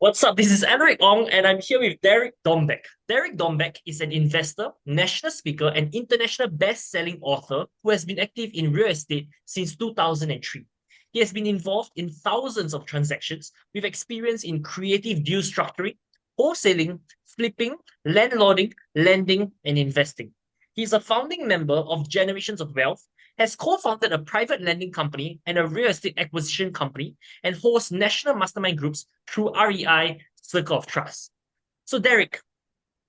What's up? This is Alaric Ong, and I'm here with Derek Dombeck. Derek Dombeck is an investor, national speaker, and international best-selling author who has been active in real estate since 2003. He has been involved in thousands of transactions with experience in creative deal structuring, wholesaling, flipping, landlording, lending, and investing. He's a founding member of Generations of Wealth, has co-founded a private lending company and a real estate acquisition company, and hosts national mastermind groups through REI Circle of Trust. So, Derek,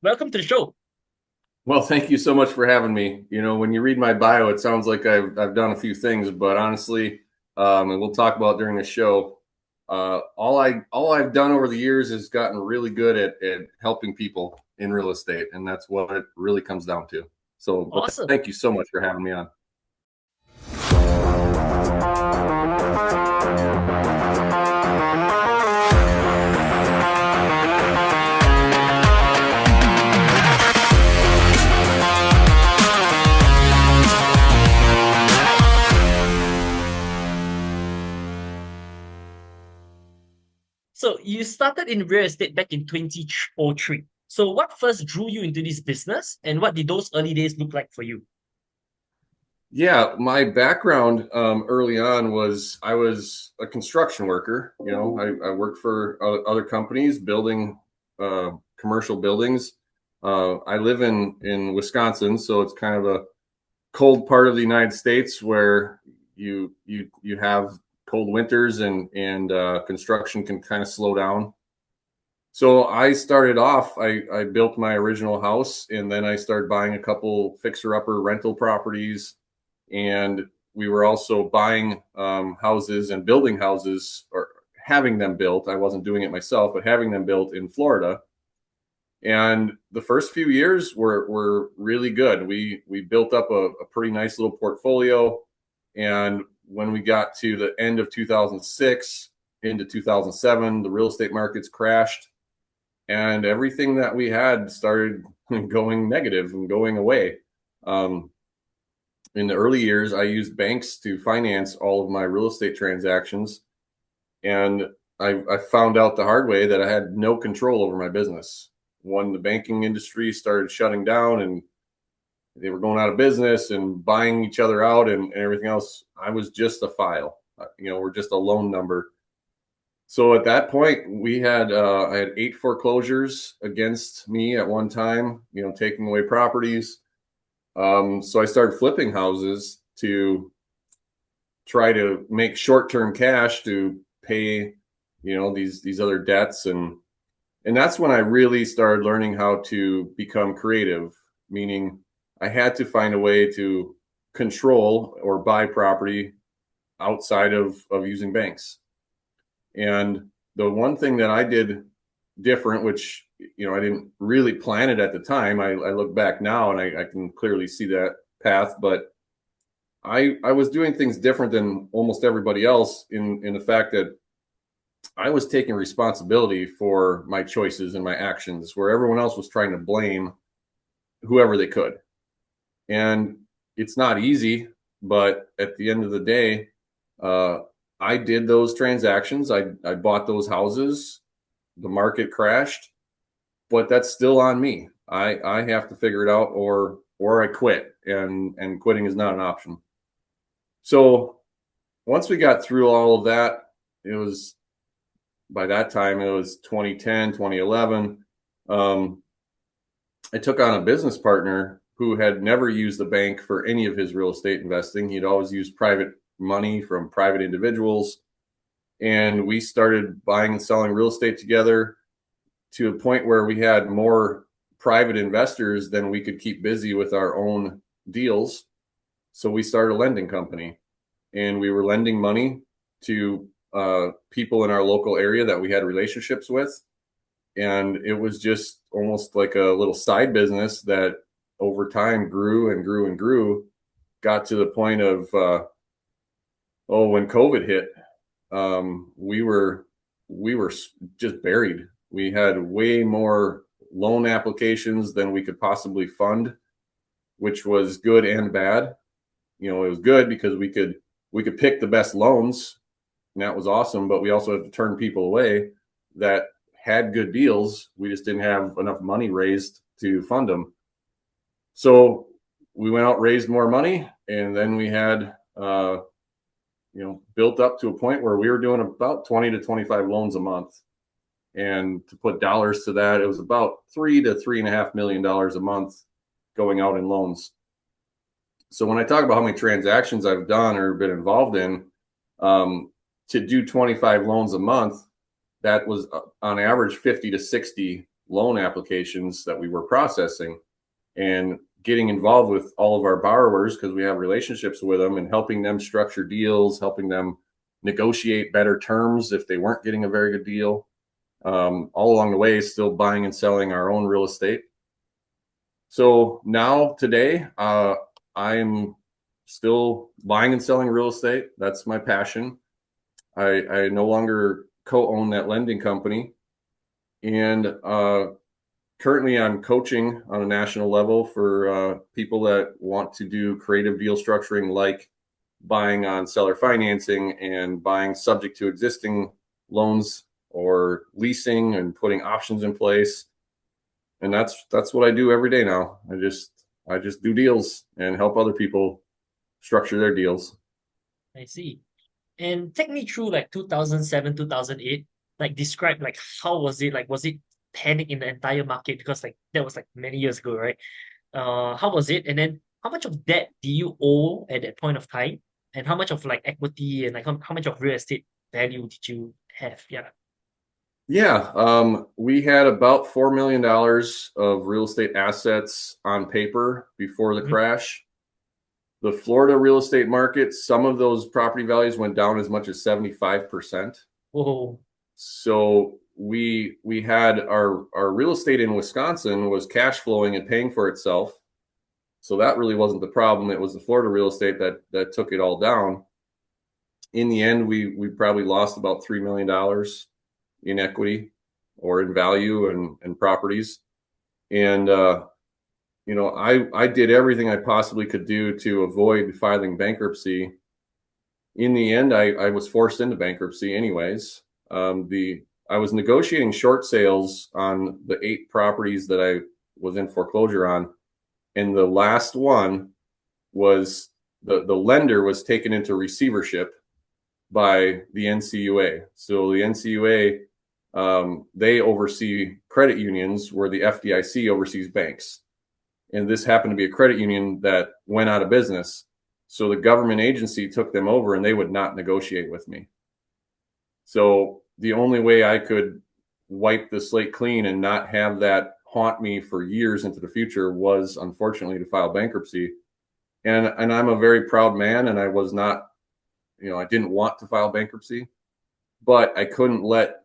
welcome to the show. Well, thank you so much for having me. When you read my bio, it sounds like I've done a few things, but honestly, and we'll talk about during the show, all I've done over the years is gotten really good at helping people in real estate, and that's what it really comes down to. So, but Awesome. thank you so much for having me on. So, you started in real estate back in 2003. So, what first drew you into this business, and what did those early days look like for you? Yeah, my background early on was I was a construction worker. I worked for other companies building commercial buildings. I live in Wisconsin, so it's kind of a cold part of the United States where you have cold winters and construction can kind of slow down. So I started off. I built my original house, and then I started buying a couple fixer-upper rental properties, and we were also buying houses and building houses or having them built. I wasn't doing it myself, but having them built in Florida. And the first few years were really good. We built up a pretty nice little portfolio. And when we got to the end of 2006 into 2007, the real estate markets crashed, and everything that we had started going negative and going away. Um, in the early years, I used banks to finance all of my real estate transactions. And I found out the hard way that I had no control over my business. When the banking industry started shutting down and they were going out of business and buying each other out and everything else, I was just a file. We're just a loan number. So at that point, I had 8 foreclosures against me at one time, taking away properties. So I started flipping houses to try to make short-term cash to pay, these other debts, and that's when I really started learning how to become creative, meaning I had to find a way to control or buy property outside of using banks. And the one thing that I did different, which I didn't really plan it at the time. I look back now and I can clearly see that path, but I was doing things different than almost everybody else in the fact that I was taking responsibility for my choices and my actions, where everyone else was trying to blame whoever they could. And it's not easy, but at the end of the day, I did those transactions. I bought those houses. The market crashed, but that's still on me. I have to figure it out, or I quit, and quitting is not an option. So once we got through all of that, it was by that time it was 2010, 2011. I took on a business partner who had never used the bank for any of his real estate investing. He'd always used private money from private individuals. And we started buying and selling real estate together to a point where we had more private investors than we could keep busy with our own deals. So we started a lending company, and we were lending money to people in our local area that we had relationships with. And it was just almost like a little side business that over time grew and grew and grew, got to the point of, when COVID hit, we were just buried. We had way more loan applications than we could possibly fund, which was good and bad. It was good because we could pick the best loans, and that was awesome. But we also had to turn people away that had good deals. We just didn't have enough money raised to fund them. So we went out, raised more money, and then we had, built up to a point where we were doing about 20 to 25 loans a month. And to put dollars to that, it was about $3 to $3.5 million a month going out in loans. So when I talk about how many transactions I've done or been involved in, to do 25 loans a month, that was on average 50 to 60 loan applications that we were processing, and getting involved with all of our borrowers because we have relationships with them and helping them structure deals, helping them negotiate better terms if they weren't getting a very good deal. All along the way, still buying and selling our own real estate. So now today, I'm still buying and selling real estate. That's my passion. I no longer co-own that lending company. And currently I'm coaching on a national level for people that want to do creative deal structuring, like buying on seller financing and buying subject to existing loans, or leasing and putting options in place. And that's what I do every day now. I just do deals and help other people structure their deals. I see. And take me through like 2007, 2008. Like describe like how was it? Like was it panic in the entire market? Because like that was like many years ago, right? How was it? And then how much of debt do you owe at that point of time? And how much of like equity and like how much of real estate value did you have? Yeah. Yeah, we had about $4 million of real estate assets on paper before the Mhm. crash. The Florida real estate market, some of those property values went down as much as 75%. Whoa. So we had our real estate in Wisconsin was cash flowing and paying for itself. So that really wasn't the problem. It was the Florida real estate that took it all down. In the end, we probably lost about $3 million in equity or in value and properties. And I did everything I possibly could do to avoid filing bankruptcy. In the end, I was forced into bankruptcy anyways. I was negotiating short sales on the 8 properties that I was in foreclosure on, and the last one was the lender was taken into receivership by the NCUA. So the NCUA, they oversee credit unions, where the FDIC oversees banks. And this happened to be a credit union that went out of business. So the government agency took them over, and they would not negotiate with me. So the only way I could wipe the slate clean and not have that haunt me for years into the future was, unfortunately, to file bankruptcy. And I'm a very proud man, and I was not, I didn't want to file bankruptcy, but I couldn't let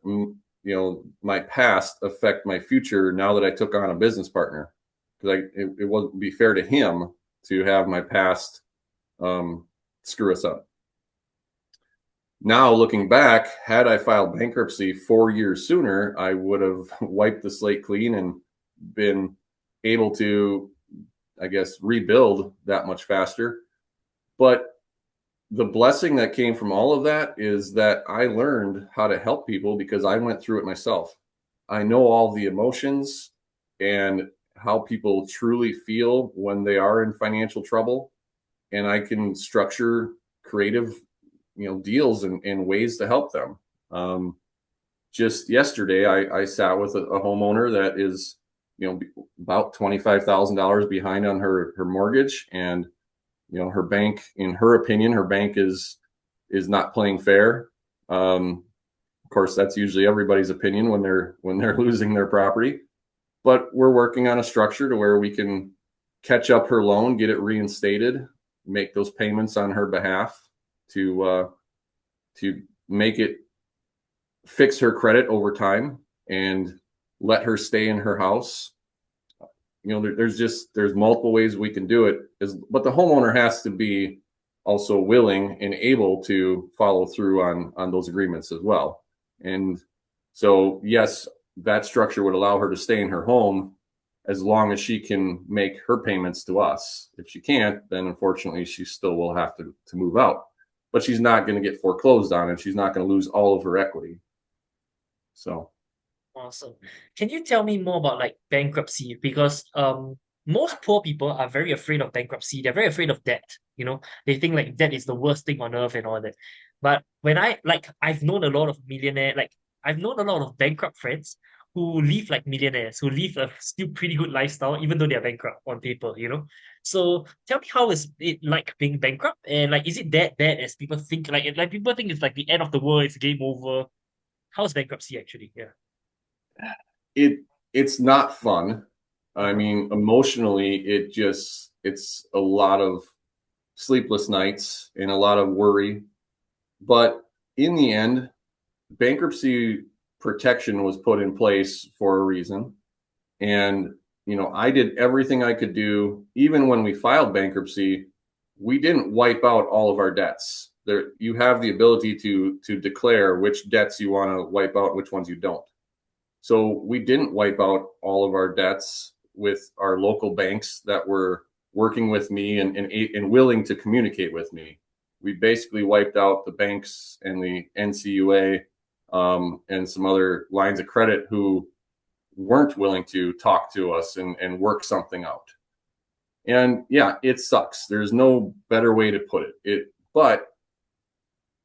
my past affect my future now that I took on a business partner, because it wouldn't be fair to him to have my past screw us up. Now, looking back, had I filed bankruptcy 4 years sooner, I would have wiped the slate clean and been able to, I guess, rebuild that much faster. But the blessing that came from all of that is that I learned how to help people because I went through it myself. I know all the emotions and how people truly feel when they are in financial trouble, and I can structure creative deals and ways to help them. Just yesterday, I sat with a homeowner that is, about $25,000 behind on her mortgage, and her bank, in her opinion, her bank is not playing fair. Of course, that's usually everybody's opinion when they're losing their property. But we're working on a structure to where we can catch up her loan, get it reinstated, make those payments on her behalf to make it fix her credit over time and let her stay in her house. There's multiple ways we can do it, but the homeowner has to be also willing and able to follow through on those agreements as well. And so, yes, that structure would allow her to stay in her home as long as she can make her payments to us. If she can't, then unfortunately she still will have to move out. But she's not going to get foreclosed on, and she's not going to lose all of her equity. So Awesome. Can you tell me more about like bankruptcy? Because most poor people are very afraid of bankruptcy. They're very afraid of debt. You know, they think like debt is the worst thing on earth and all that. But when I've known a lot of I've known a lot of bankrupt friends who live like millionaires, who live a still pretty good lifestyle, even though they're bankrupt on paper, you know? So tell me, how is it like being bankrupt? And like, is it that bad as people think? Like people think it's like the end of the world, it's game over. How's bankruptcy actually? Yeah. It it's not fun. I mean, emotionally, it's a lot of sleepless nights and a lot of worry. But in the end, bankruptcy protection was put in place for a reason. And, I did everything I could do. Even when we filed bankruptcy, we didn't wipe out all of our debts. There, you have the ability to declare which debts you want to wipe out, which ones you don't. So we didn't wipe out all of our debts with our local banks that were working with me and willing to communicate with me. We basically wiped out the banks and the NCUA and some other lines of credit who weren't willing to talk to us and work something out. And yeah, it sucks. There's no better way to put but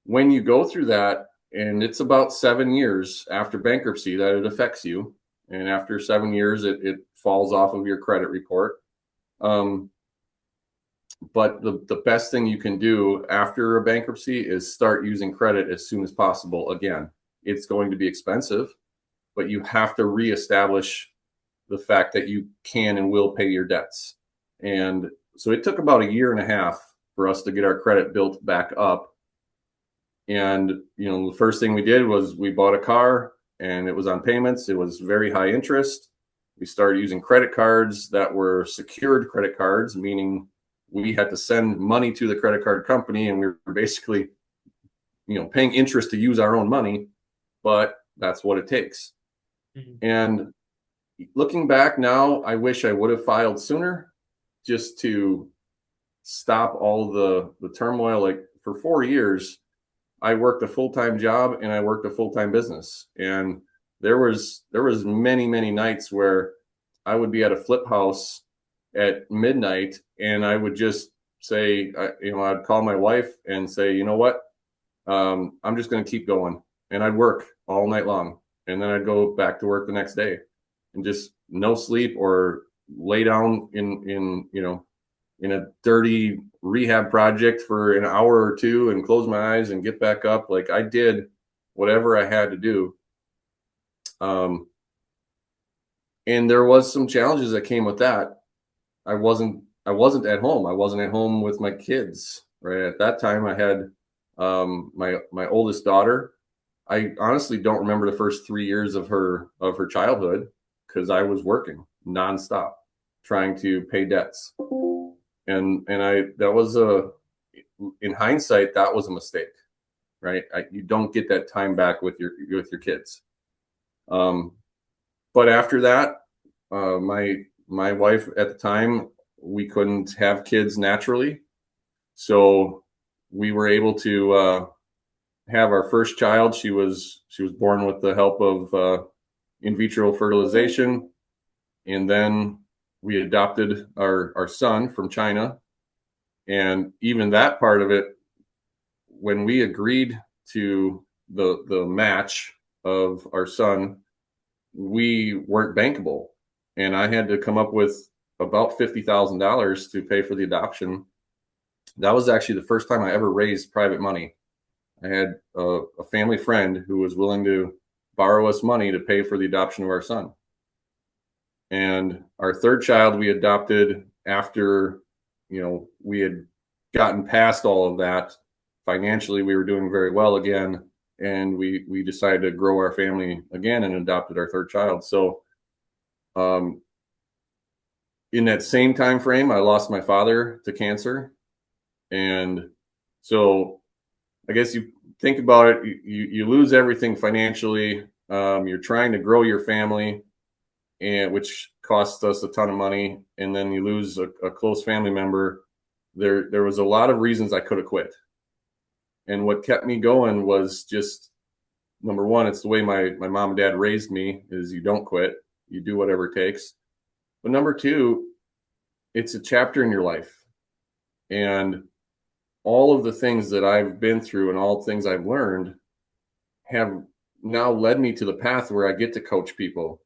when you go through that, and it's about 7 years after bankruptcy that it affects you. And after 7 years, it falls off of your credit report. But the best thing you can do after a bankruptcy is start using credit as soon as possible. Again, it's going to be expensive, but you have to reestablish the fact that you can and will pay your debts. And so it took about a year and a half for us to get our credit built back up. And, the first thing we did was we bought a car, and it was on payments. It was very high interest. We started using credit cards that were secured credit cards, meaning we had to send money to the credit card company, and we were basically, paying interest to use our own money, but that's what it takes. Mhm. And looking back now, I wish I would have filed sooner just to stop all the turmoil. Like for 4 years, I worked a full-time job and I worked a full-time business. And there was many nights where I would be at a flip house at midnight, and I would just say, I'd call my wife and say, you know what, I'm just going to keep going, and I'd work all night long, and then I'd go back to work the next day, and just no sleep or lay down in a dirty rehab project for an hour or two and close my eyes and get back up. Like I did whatever I had to do. And there was some challenges that came with that. I wasn't at home. I wasn't at home with my kids. Right at that time, I had my oldest daughter. I honestly don't remember the first 3 years of her childhood because I was working nonstop, trying to pay debts. And I that was in hindsight, that was a mistake, right? You don't get that time back with your kids. But after that, my wife at the time, we couldn't have kids naturally, so we were able to have our first child. She was born with the help of in vitro fertilization, and then we adopted our son from China. And even that part of it, when we agreed to the match of our son, we weren't bankable, and I had to come up with about $50,000 to pay for the adoption. That was actually the first time I ever raised private money. I had a family friend who was willing to borrow us money to pay for the adoption of our son. And our third child we adopted after, we had gotten past all of that. Financially, we were doing very well again, and we decided to grow our family again and adopted our third child. So, in that same time frame, I lost my father to cancer, and so I guess you think about it, you lose everything financially. You're trying to grow your family, and which costs us a ton of money, and then you lose a close family member. There was a lot of reasons I could have quit, and what kept me going was just number one, it's the way my mom and dad raised me, is you don't quit, you do whatever it takes. But number two, it's a chapter in your life. And all of the things that I've been through and all the things I've learned have now led me to the path where I get to coach people.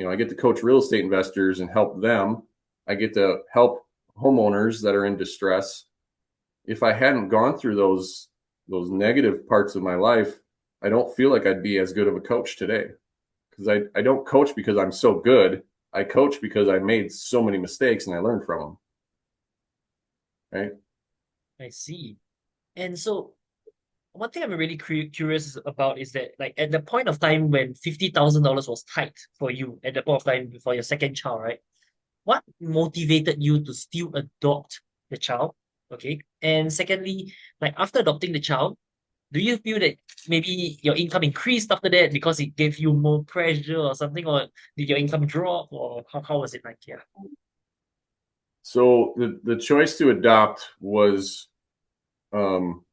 I get to coach real estate investors and help them. I get to help homeowners that are in distress. If I hadn't gone through those negative parts of my life, I don't feel like I'd be as good of a coach today. Because I don't coach because I'm so good. I coach because I made so many mistakes and I learned from them. Right. I see. And so one thing I'm really curious about is that, like, at the point of time when $50,000 was tight for you at the point of time for your second child, right? What motivated you to still adopt the child? Okay. And secondly, like after adopting the child, do you feel that maybe your income increased after that because it gave you more pressure or something, or did your income drop, or how was it like? Yeah. So the choice to adopt was, um,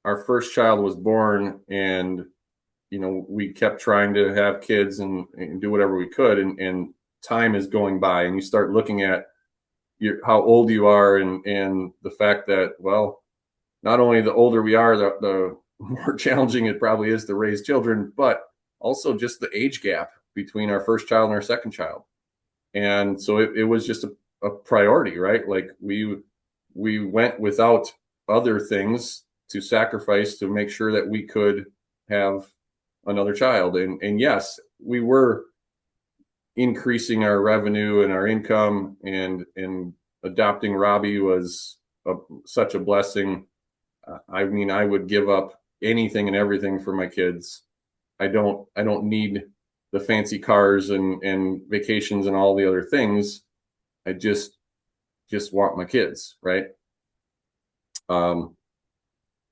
our first child was born, and we kept trying to have kids and do whatever we could, and time is going by, and you start looking at how old you are, and the fact that, well, not only the older we are, the more challenging it probably is to raise children, but also just the age gap between our first child and our second child. And so it was just a priority, right? Like we went without other things to sacrifice to make sure that we could have another child. And yes, we were increasing our revenue and our income, and adopting Robbie was such a blessing. I mean, I would give up anything and everything for my kids. I don't need the fancy cars and vacations and all the other things. I just want my kids, right? Um,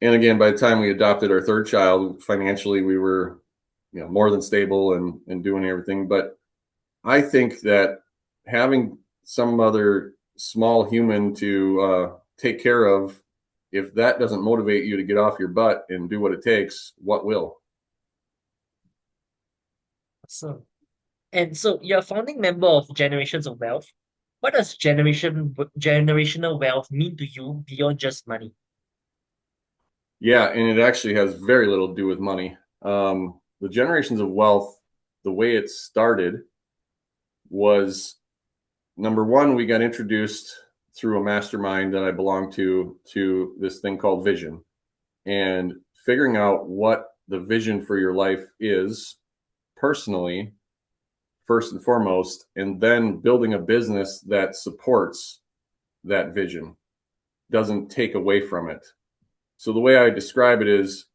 and again, by the time we adopted our third child, financially we were, more than stable and doing everything. But I think that having some other small human to take care of, if that doesn't motivate you to get off your butt and do what it takes, what will? So, and so you're a founding member of Generations of Wealth. What does generational wealth mean to you beyond just money? Yeah, and it actually has very little to do with money. The generations of wealth, the way it started was, number one, we got introduced through a mastermind that I belong to this thing called vision, and figuring out what the vision for your life is personally, first and foremost, and then building a business that supports that vision, doesn't take away from it. So the way I describe it is,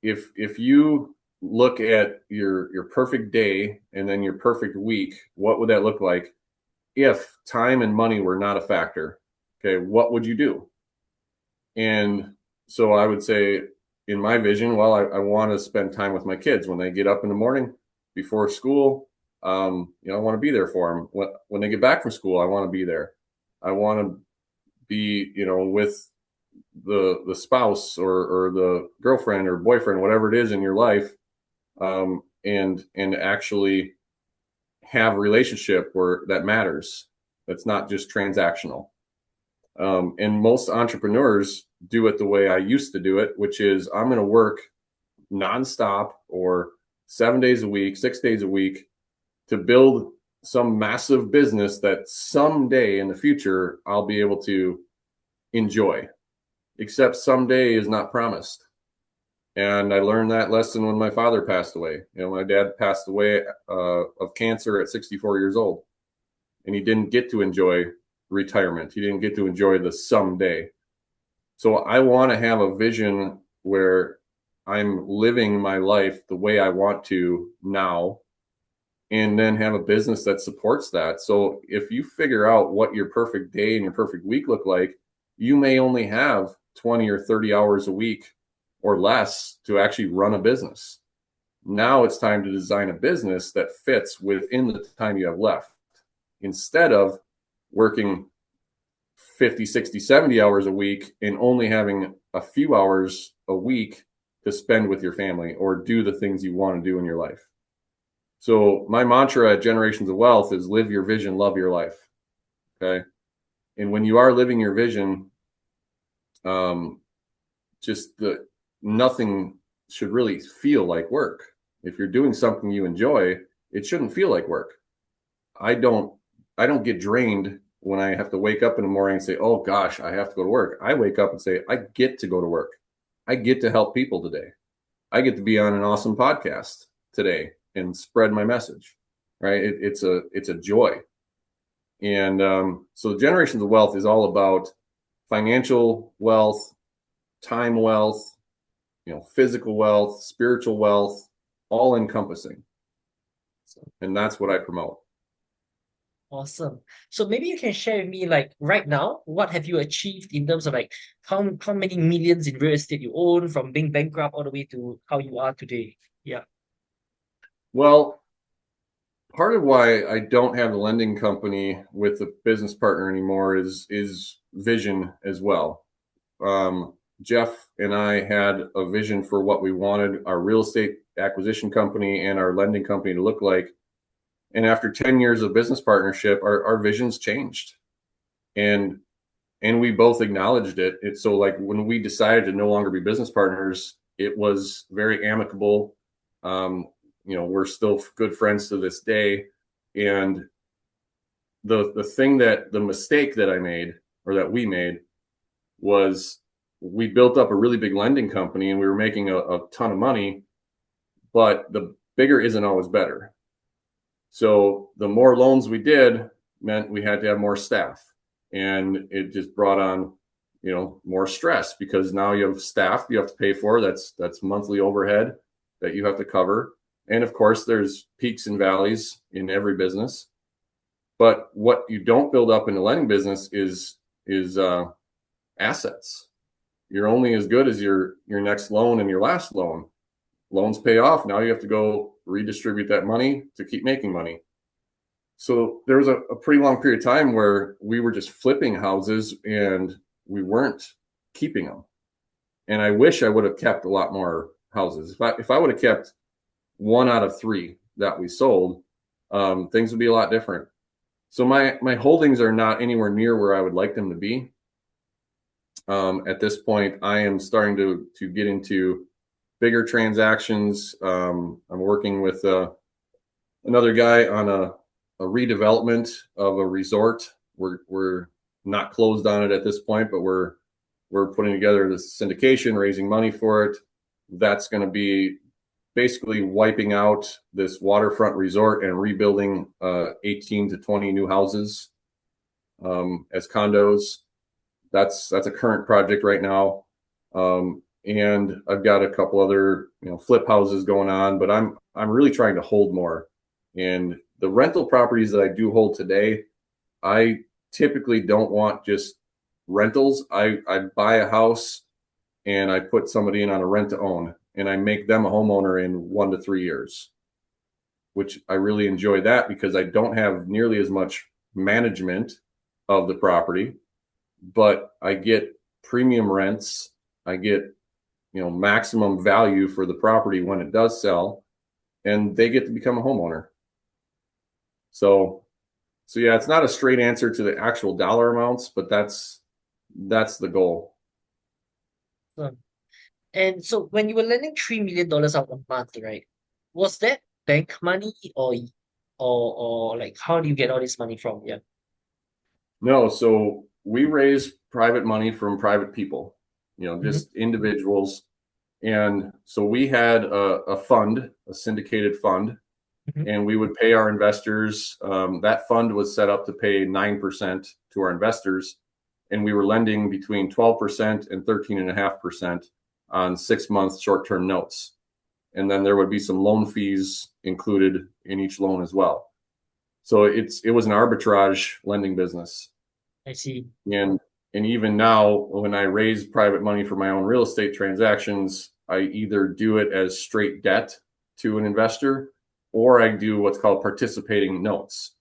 if you look at your perfect day and then your perfect week, what would that look like if time and money were not a factor? Okay, what would you do? And so I would say, in my vision, well, I want to spend time with my kids when they get up in the morning before school. I want to be there for them. When they get back from school, I want to be there. I want to be, with the spouse or the girlfriend or boyfriend, whatever it is in your life, and actually have a relationship where that matters. That's not just transactional. And most entrepreneurs do it the way I used to do it, which is, I'm going to work nonstop or 7 days a week, 6 days a week, to build some massive business that someday in the future I'll be able to enjoy. Except someday is not promised. And I learned that lesson when my father passed away. My dad passed away of cancer at 64 years old, and he didn't get to enjoy retirement. He didn't get to enjoy the someday. So I want to have a vision where I'm living my life the way I want to now, and then have a business that supports that. So if you figure out what your perfect day and your perfect week look like, you may only have 20 or 30 hours a week or less to actually run a business. Now it's time to design a business that fits within the time you have left, instead of working 50, 60, 70 hours a week and only having a few hours a week to spend with your family or do the things you want to do in your life. So my mantra at Generations of Wealth is live your vision, love your life. Okay. And when you are living your vision, um, just the nothing should really feel like work. If you're doing something you enjoy, it shouldn't feel like work. I don't I don't get drained when I have to wake up in the morning and say, "Oh gosh, I have to go to work." I wake up and say, "I get to go to work. I get to help people today. I get to be on an awesome podcast today and spread my message." Right? It's a joy. And so Generations of Wealth is all about financial wealth, time wealth, physical wealth, spiritual wealth, all encompassing. And that's what I promote. Awesome. So maybe you can share with me, like right now, what have you achieved in terms of like how many millions in real estate you own from being bankrupt all the way to how you are today? Yeah. Well, part of why I don't have the lending company with a business partner anymore is vision as well. Jeff and I had a vision for what we wanted our real estate acquisition company and our lending company to look like. And after 10 years of business partnership, our visions changed. And we both acknowledged it. It's so like when we decided to no longer be business partners, it was very amicable. We're still good friends to this day. And the mistake that I made or that we made was we built up a really big lending company and we were making a ton of money, but the bigger isn't always better. So the more loans we did meant we had to have more staff, and it just brought on, more stress because now you have staff you have to pay for. That's monthly overhead that you have to cover. And of course, there's peaks and valleys in every business. But what you don't build up in the lending business is assets. You're only as good as your next loan and your last loan. Loans pay off. Now you have to go redistribute that money to keep making money. So there was a pretty long period of time where we were just flipping houses and we weren't keeping them. And I wish I would have kept a lot more houses. If I would have kept 1 out of 3 that we sold, things would be a lot different. So my holdings are not anywhere near where I would like them to be. At this point, I am starting to get into bigger transactions. I'm working with another guy on a redevelopment of a resort. We're not closed on it at this point, but we're putting together this syndication, raising money for it. That's going to be basically wiping out this waterfront resort and rebuilding 18 to 20 new houses as condos. That's a current project right now. And I've got a couple other flip houses going on, but I'm really trying to hold more. And the rental properties that I do hold today, I typically don't want just rentals. I buy a house and I put somebody in on a rent to own, and I make them a homeowner in 1 to 3 years, which I really enjoy that because I don't have nearly as much management of the property, but I get premium rents. I get maximum value for the property when it does sell, and they get to become a homeowner. So yeah, it's not a straight answer to the actual dollar amounts, but that's the goal. And so when you were lending $3 million out a month, right? Was that bank money or like how do you get all this money from? Yeah. No, so we raise private money from private people, Mm-hmm. just individuals. And so we had a fund, a syndicated fund, Mm-hmm. and we would pay our investors. That fund was set up to pay 9% to our investors, and we were lending between 12% and 13.5% on 6-month short-term notes. And then there would be some loan fees included in each loan as well. So it was an arbitrage lending business. I see. And even now, when I raise private money for my own real estate transactions, I either do it as straight debt to an investor, or I do what's called participating notes.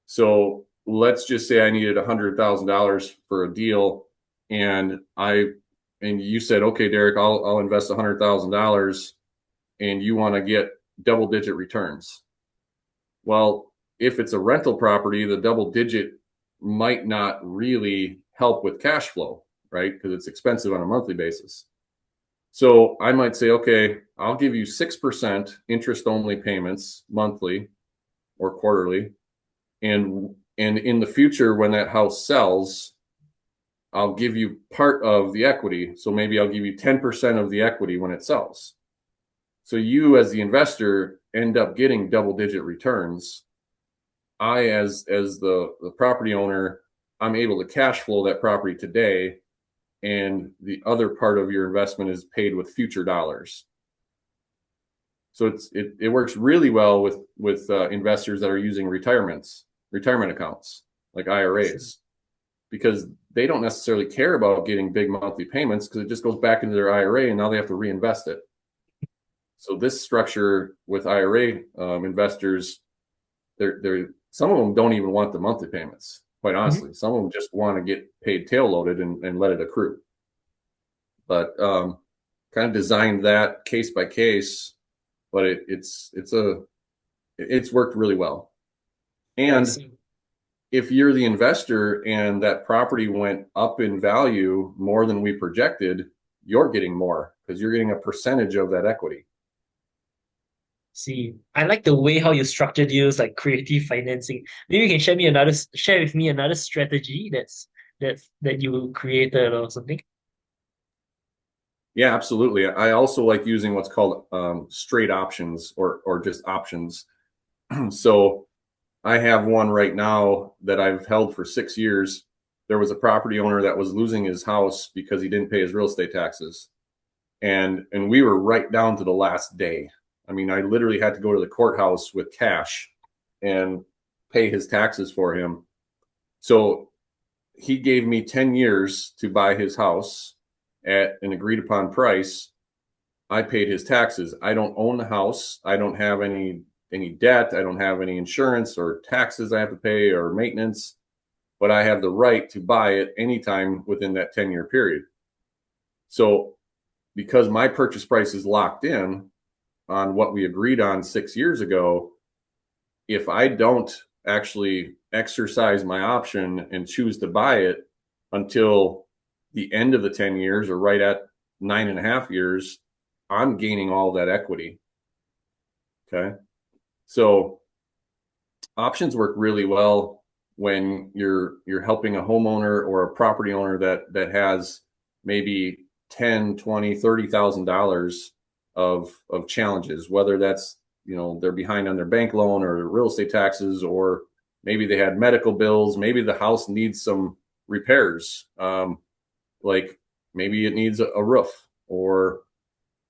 So let's just say I needed $100,000 for a deal, and I and you said, okay, Derek, I'll invest $100,000 and you want to get double digit returns. Well, if it's a rental property, the double digit might not really help with cash flow, right? Because it's expensive on a monthly basis. So I might say, okay, I'll give you 6% interest only payments monthly or quarterly. And in the future, when that house sells, I'll give you part of the equity. So maybe I'll give you 10% of the equity when it sells. So you as the investor end up getting double digit returns. I as the property owner, I'm able to cash flow that property today, and the other part of your investment is paid with future dollars. So it works really well with investors that are using retirement accounts like I see. IRAs, because they don't necessarily care about getting big monthly payments because it just goes back into their IRA and now they have to reinvest it. So this structure with IRA investors, they're some of them don't even want the monthly payments. Quite Mhm. honestly, some of them just want to get paid tail loaded and let it accrue. But kind of designed that case by case, but it's worked really well. I And see. if you're the investor and that property went up in value more than we projected, you're getting more because you're getting a percentage of that equity. See, I like the way how you structured deals like creative financing. Maybe you can share with me another strategy that you created or something. Yeah, absolutely. I also like using what's called straight options or just options. So I have one right now that I've held for 6 years. There was a property owner that was losing his house because he didn't pay his real estate taxes. And we were right down to the last day. I mean, I literally had to go to the courthouse with cash and pay his taxes for him. So he gave me 10 years to buy his house at an agreed upon price. I paid his taxes. I don't own the house. I don't have any debt. I don't have any insurance or taxes I have to pay or maintenance, but I have the right to buy it anytime within that 10-year period. So because my purchase price is locked in on what we agreed on 6 years ago, if I don't actually exercise my option and choose to buy it until the end of the 10 years or right at 9.5 years, I'm gaining all that equity. Okay. So options work really well when you're helping a homeowner or a property owner that has maybe 10, 20, $30,000 of challenges, whether that's, they're behind on their bank loan or their real estate taxes, or maybe they had medical bills, maybe the house needs some repairs, like maybe it needs a roof or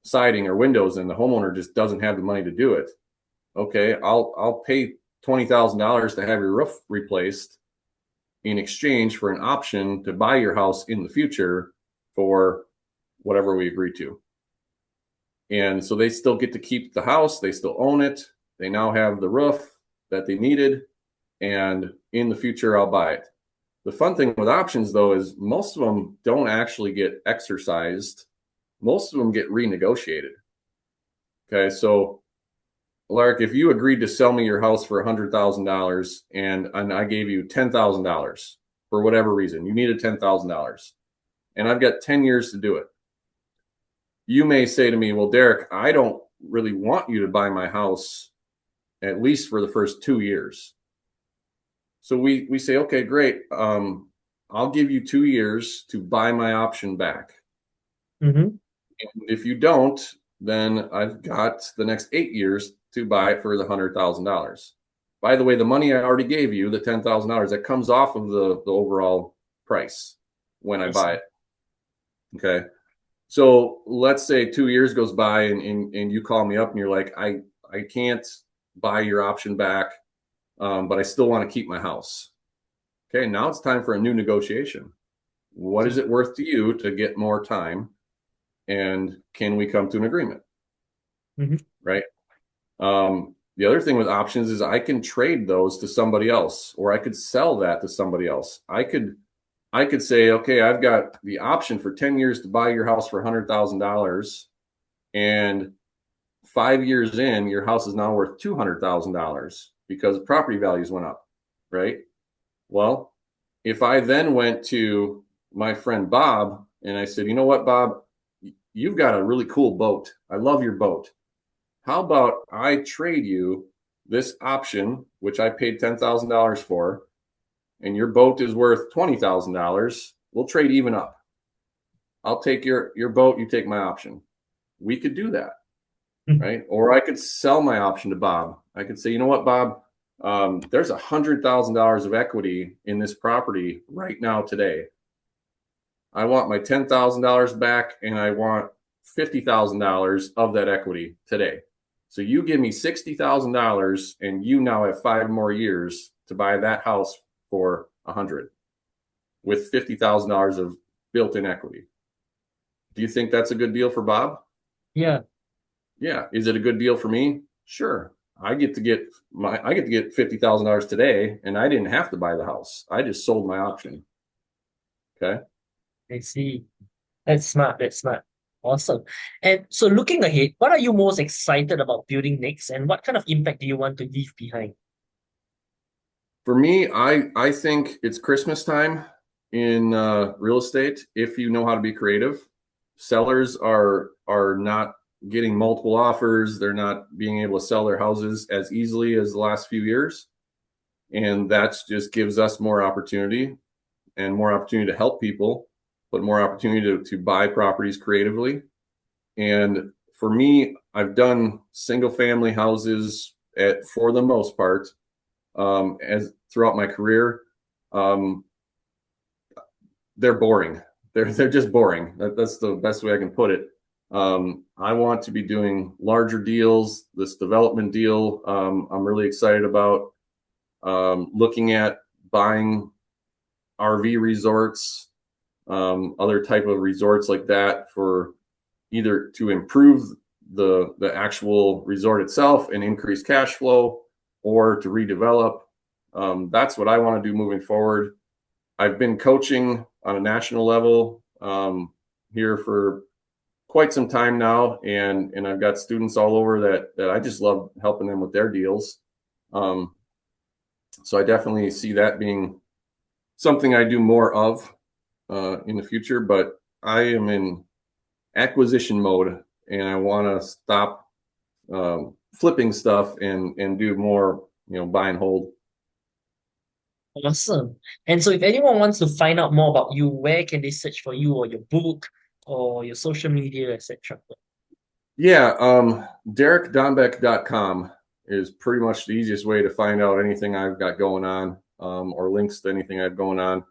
siding or windows and the homeowner just doesn't have the money to do it. Okay, I'll pay $20,000 to have your roof replaced in exchange for an option to buy your house in the future for whatever we agree to. And so they still get to keep the house, they still own it. They now have the roof that they needed, and in the future I'll buy it. The fun thing with options though is most of them don't actually get exercised. Most of them get renegotiated. Okay, so Alaric, if you agreed to sell me your house for $100,000 and I gave you $10,000 for whatever reason, you needed $10,000 and I've got 10 years to do it. You may say to me, well, Derek, I don't really want you to buy my house at least for the first 2 years. So we say, okay, great. I'll give you 2 years to buy my option back. Mm-hmm. And if you don't, then I've got the next 8 years to buy it for the $100,000. By the way, the money I already gave you, the $10,000, that comes off of the overall price when I I buy see. it. Okay. So let's say 2 years goes by and you call me up and you're like, I can't buy your option back, but I still want to keep my house. Okay, now it's time for a new negotiation. What is See. it worth to you to get more time? And can we come to an agreement? Mm-hmm. Right. The other thing with options is I can trade those to somebody else, or I could sell that to somebody else. I could say, okay, I've got the option for 10 years to buy your house for $100,000. And 5 years in, your house is now worth $200,000 because property values went up, right? Well, if I then went to my friend Bob and I said, you know what, Bob, you've got a really cool boat. I love your boat. How about I trade you this option, which I paid $10,000 for, and your boat is worth $20,000? We'll trade even up. I'll take your boat, you take my option. We could do that, right? Or I could sell my option to Bob. I could say, you know what, Bob, there's $100,000 of equity in this property right now today. I want my $10,000 back, and I want $50,000 of that equity today. So you give me $60,000, and you now have 5 more years to buy that house for $100 with $50,000 of built-in equity. Do you think that's a good deal for Bob? Yeah. Yeah. Is it a good deal for me? Sure. I get to get $50,000 today, and I didn't have to buy the house. I just sold my option. Okay. I see. That's smart. That's smart. Awesome. And so looking ahead, what are you most excited about building next, and what kind of impact do you want to leave behind? For me, I think it's Christmas time in real estate if you know how to be creative. Sellers are not getting multiple offers. They're not being able to sell their houses as easily as the last few years. And that just gives us more opportunity and more opportunity to help people, but more opportunity to buy properties creatively. And for me, I've done single family houses for the most part, as throughout my career. Um, they're boring. They're just boring. That's the best way I can put it. I want to be doing larger deals. This development deal, I'm really excited about. Looking at buying RV resorts, other type of resorts like that, for either to improve the actual resort itself and increase cash flow, or to redevelop. That's what I want to do moving forward. I've been coaching on a national level here for quite some time now, and I've got students all over that I just love helping them with their deals. So I definitely see that being something I do more of in the future. But I am in acquisition mode, and I want to stop flipping stuff and do more, buy and hold. Awesome. And so if anyone wants to find out more about you, where can they search for you or your book or your social media, etc.? Yeah, derekdombeck.com is pretty much the easiest way to find out anything I've got going on, or links to anything I've going on.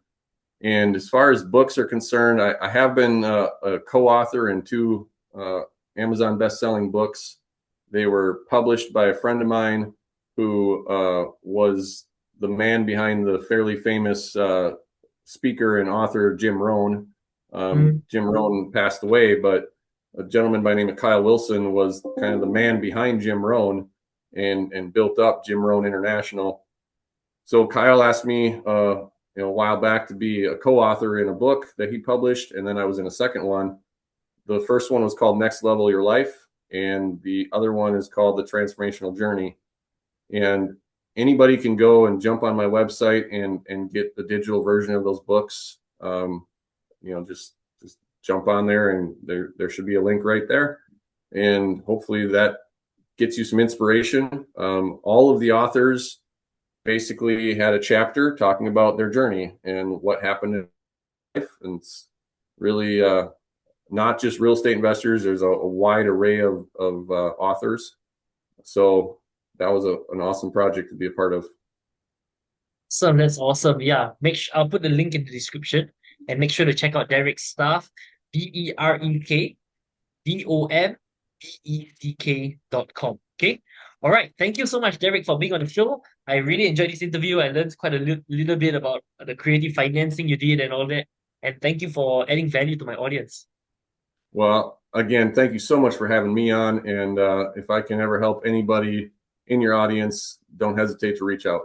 And as far as books are concerned, I have been a co-author in 2 Amazon best-selling books. They were published by a friend of mine who was the man behind the fairly famous speaker and author Jim Rohn. Jim Rohn passed away, but a gentleman by the name of Kyle Wilson was kind of the man behind Jim Rohn and built up Jim Rohn International. So Kyle asked me a while back to be a co-author in a book that he published, and then I was in a second one. The first one was called Next Level Your Life, and the other one is called The Transformational Journey. And anybody can go and jump on my website and get the digital version of those books. Just jump on there, and there should be a link right there. And hopefully that gets you some inspiration. All of the authors basically had a chapter talking about their journey and what happened in life. And it's really not just real estate investors. There's a wide array of authors. So that was an awesome project to be a part of. So that's awesome. Yeah. I'll put the link in the description, and make sure to check out Derek's stuff. DerekDombeck.com. Okay. All right. Thank you so much, Derek, for being on the show. I really enjoyed this interview. I learned quite a little bit about the creative financing you did and all that. And thank you for adding value to my audience. Well, again, thank you so much for having me on. And if I can ever help anybody in your audience, don't hesitate to reach out.